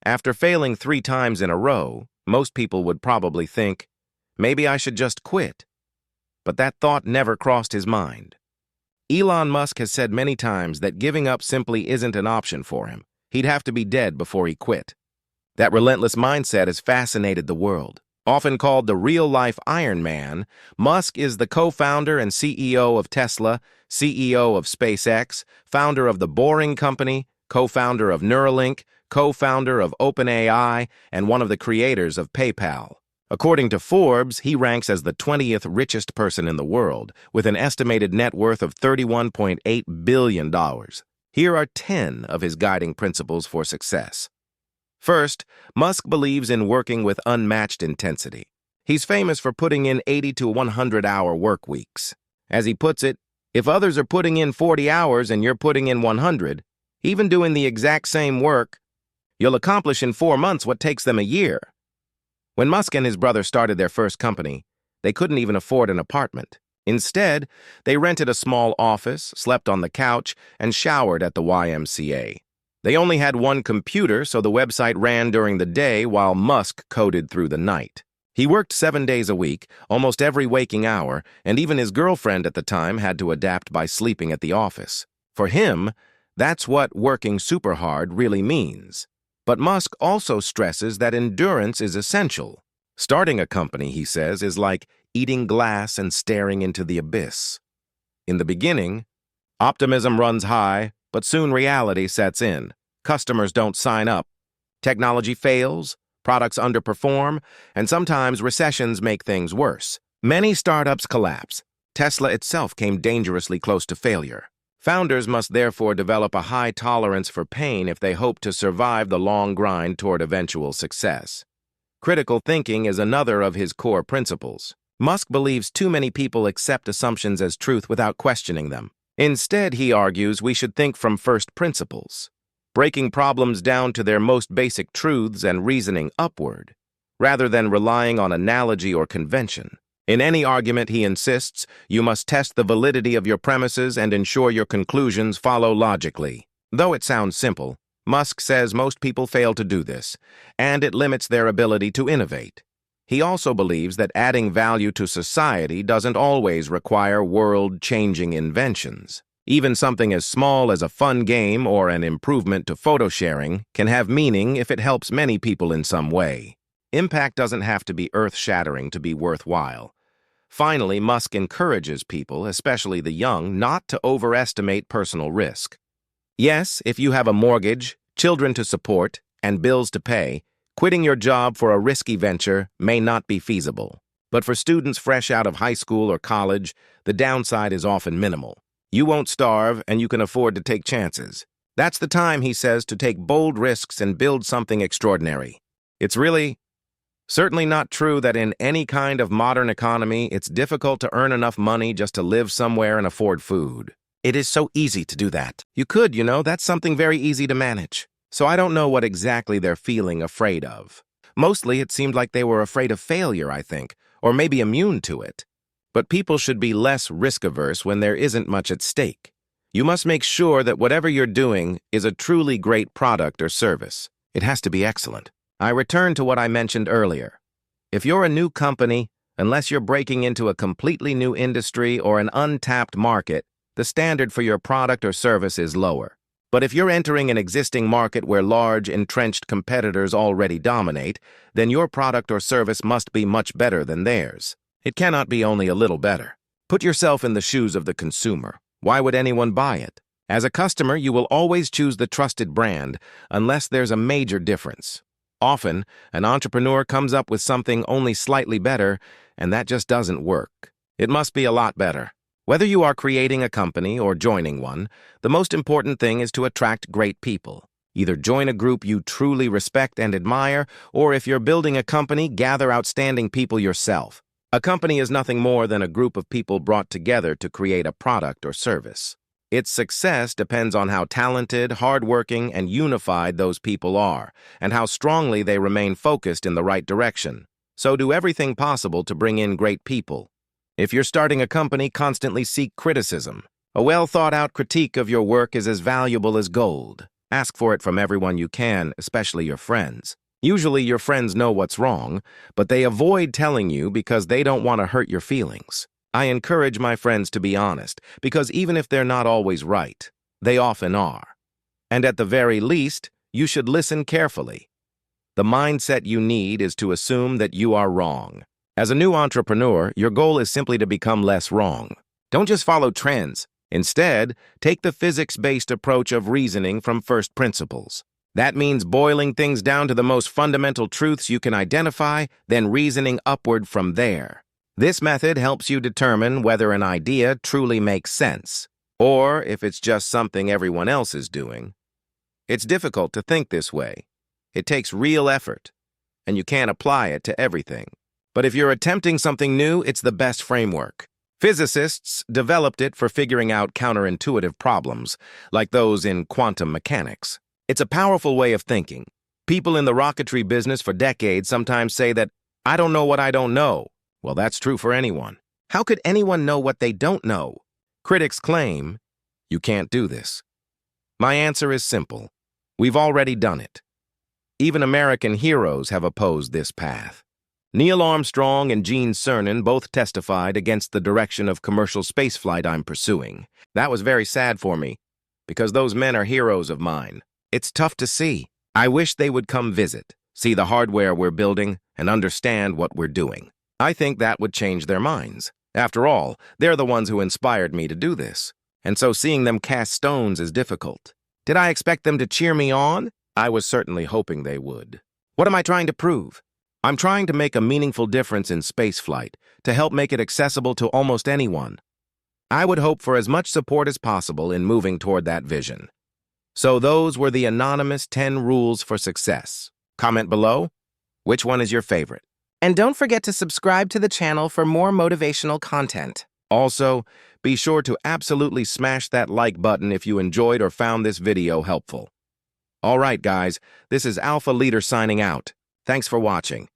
After failing 3 times in a row, most people would probably think, maybe I should just quit. But that thought never crossed his mind. Elon Musk has said many times that giving up simply isn't an option for him. He'd have to be dead before he quit. That relentless mindset has fascinated the world. Often called the real-life Iron Man, Musk is the co-founder and CEO of Tesla, CEO of SpaceX, founder of The Boring Company, co-founder of Neuralink, co-founder of OpenAI, and one of the creators of PayPal. According to Forbes, he ranks as the 20th richest person in the world, with an estimated net worth of $31.8 billion. Here are 10 of his guiding principles for success. First, Musk believes in working with unmatched intensity. He's famous for putting in 80 to 100-hour work weeks. As he puts it, if others are putting in 40 hours and you're putting in 100, even doing the exact same work, you'll accomplish in 4 months what takes them a year. When Musk and his brother started their first company, they couldn't even afford an apartment. Instead, they rented a small office, slept on the couch, and showered at the YMCA. They only had one computer, so the website ran during the day while Musk coded through the night. He worked 7 days a week, almost every waking hour, and even his girlfriend at the time had to adapt by sleeping at the office. For him, that's what working super hard really means. But Musk also stresses that endurance is essential. Starting a company, he says, is like eating glass and staring into the abyss. In the beginning, optimism runs high, but soon reality sets in. Customers don't sign up. Technology fails, products underperform, and sometimes recessions make things worse. Many startups collapse. Tesla itself came dangerously close to failure. Founders must therefore develop a high tolerance for pain if they hope to survive the long grind toward eventual success. Critical thinking is another of his core principles. Musk believes too many people accept assumptions as truth without questioning them. Instead, he argues we should think from first principles, breaking problems down to their most basic truths and reasoning upward, rather than relying on analogy or convention. In any argument, he insists, you must test the validity of your premises and ensure your conclusions follow logically. Though it sounds simple, Musk says most people fail to do this, and it limits their ability to innovate. He also believes that adding value to society doesn't always require world-changing inventions. Even something as small as a fun game or an improvement to photo sharing can have meaning if it helps many people in some way. Impact doesn't have to be earth-shattering to be worthwhile. Finally, Musk encourages people, especially the young, not to overestimate personal risk. Yes, if you have a mortgage, children to support, and bills to pay, quitting your job for a risky venture may not be feasible. But for students fresh out of high school or college, the downside is often minimal. You won't starve, and you can afford to take chances. That's the time, he says, to take bold risks and build something extraordinary. It's certainly not true that in any kind of modern economy, it's difficult to earn enough money just to live somewhere and afford food. It is so easy to do that. You could, that's something very easy to manage. So I don't know what exactly they're feeling afraid of. Mostly it seemed like they were afraid of failure, I think, or maybe immune to it. But people should be less risk-averse when there isn't much at stake. You must make sure that whatever you're doing is a truly great product or service. It has to be excellent. I return to what I mentioned earlier. If you're a new company, unless you're breaking into a completely new industry or an untapped market, the standard for your product or service is lower. But if you're entering an existing market where large, entrenched competitors already dominate, then your product or service must be much better than theirs. It cannot be only a little better. Put yourself in the shoes of the consumer. Why would anyone buy it? As a customer, you will always choose the trusted brand, unless there's a major difference. Often, an entrepreneur comes up with something only slightly better, and that just doesn't work. It must be a lot better. Whether you are creating a company or joining one, the most important thing is to attract great people. Either join a group you truly respect and admire, or if you're building a company, gather outstanding people yourself. A company is nothing more than a group of people brought together to create a product or service. Its success depends on how talented, hardworking, and unified those people are, and how strongly they remain focused in the right direction. So do everything possible to bring in great people. If you're starting a company, constantly seek criticism. A well-thought-out critique of your work is as valuable as gold. Ask for it from everyone you can, especially your friends. Usually your friends know what's wrong, but they avoid telling you because they don't want to hurt your feelings. I encourage my friends to be honest, because even if they're not always right, they often are. And at the very least, you should listen carefully. The mindset you need is to assume that you are wrong. As a new entrepreneur, your goal is simply to become less wrong. Don't just follow trends. Instead, take the physics-based approach of reasoning from first principles. That means boiling things down to the most fundamental truths you can identify, then reasoning upward from there. This method helps you determine whether an idea truly makes sense, or if it's just something everyone else is doing. It's difficult to think this way. It takes real effort, and you can't apply it to everything. But if you're attempting something new, it's the best framework. Physicists developed it for figuring out counterintuitive problems, like those in quantum mechanics. It's a powerful way of thinking. People in the rocketry business for decades sometimes say that, "I don't know what I don't know." Well, that's true for anyone. How could anyone know what they don't know? Critics claim, you can't do this. My answer is simple. We've already done it. Even American heroes have opposed this path. Neil Armstrong and Gene Cernan both testified against the direction of commercial spaceflight I'm pursuing. That was very sad for me, because those men are heroes of mine. It's tough to see. I wish they would come visit, see the hardware we're building, and understand what we're doing. I think that would change their minds. After all, they're the ones who inspired me to do this. And so seeing them cast stones is difficult. Did I expect them to cheer me on? I was certainly hoping they would. What am I trying to prove? I'm trying to make a meaningful difference in spaceflight to help make it accessible to almost anyone. I would hope for as much support as possible in moving toward that vision. So those were the anonymous 10 rules for success. Comment below. Which one is your favorite? And don't forget to subscribe to the channel for more motivational content. Also, be sure to absolutely smash that like button if you enjoyed or found this video helpful. All right, guys, this is Alpha Leader signing out. Thanks for watching.